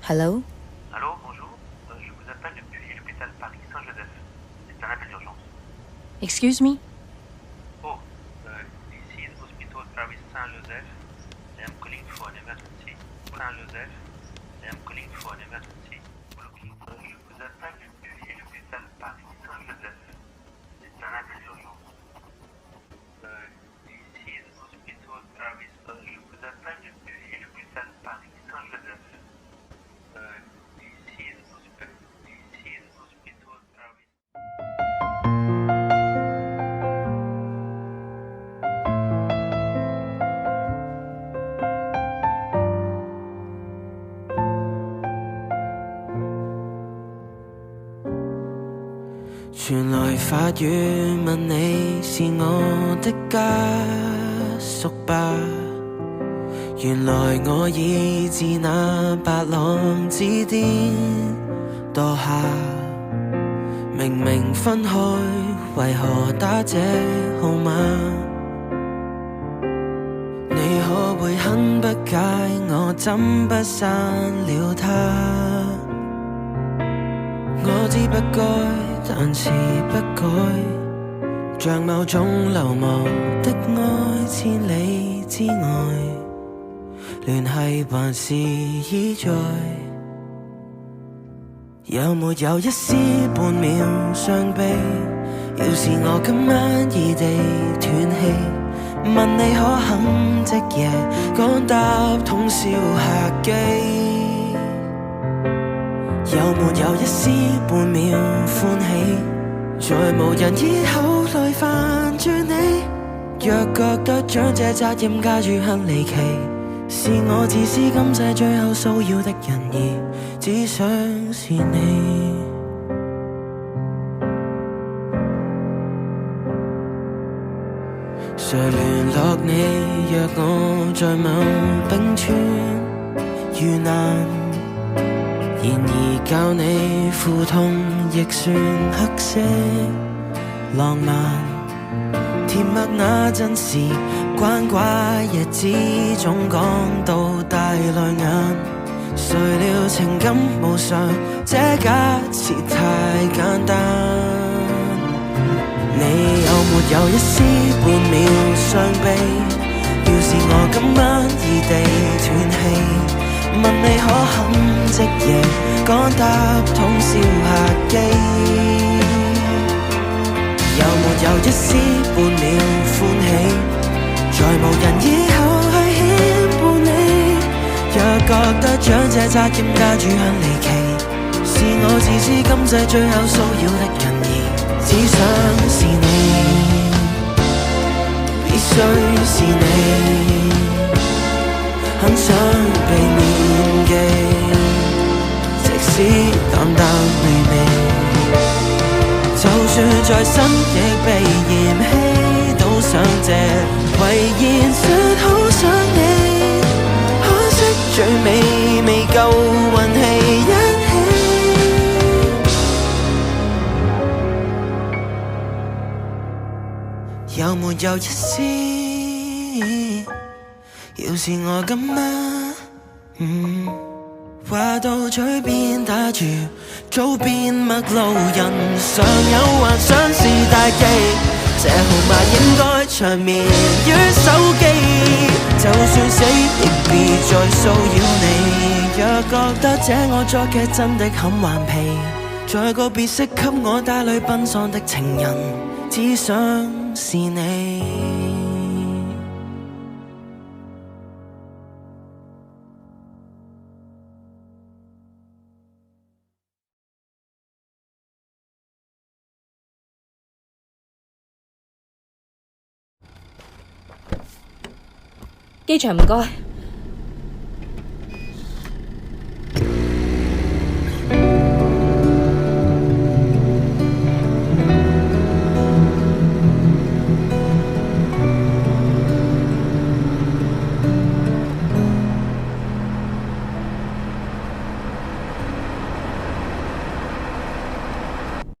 Hello? Allô, bonjour. Je vous appelle depuis l'hôpital Paris Saint-Joseph. C'est un appel d'urgence. Excuse me? Oh, this is Hospital Paris Saint-Joseph. I am calling for an emergency. Saint-Joseph. I am calling for an emergency. Je vous appelle depuis l'hôpital Paris Saint-Joseph. C'est un appel d'urgence. This is Hospital Paris. Je vous appelle depuis l'hôpital Paris Saint-Joseph. This is Hospital Paris.傳來法語問你是我的家屬吧？原來我已自那白浪之巔墮下，明明分開，為何打這號碼？你可會很不解我怎不刪了它？我知不該，但是不改，像某種流亡的愛，千里之外，聯繫還是依在。有沒有一絲半秒傷悲？要是我今晚異地斷氣，問你可肯即夜趕搭通宵客機？有沒有一絲半秒歡喜？在無人以口來煩住你，若覺得將這責任加諸很離奇，是我自私今世最後騷擾的人兒，只想是你。誰聯絡你？若我在某冰川遇難，然而教你苦痛亦算黑色浪漫，甜蜜那陣時關懷日子總講到大淚眼，誰料情感無常，這假設太簡單。你有沒有一絲半秒傷悲？要是我今晚異地斷氣，問你可肯即夜趕搭通宵客機？有沒有一絲半秒歡喜？在無人以後去牽絆你，若覺得將這責任加諸很離奇，是我自私今世最後騷擾的人兒，只想是你，必須是你，很想避免記，即使淡淡微微，就算再新亦被嫌棄，都想借遺言說好想你，可惜最尾未夠運氣一起。有沒有一絲？要是我今晚話到嘴邊打住，早變陌路人，常有幻想是大忌，這號碼應該長眠於手機，就算死亦別再騷擾你。若覺得這惡作劇真的很頑皮，在個別式給我帶淚奔喪的情人，只想是你。機場唔該。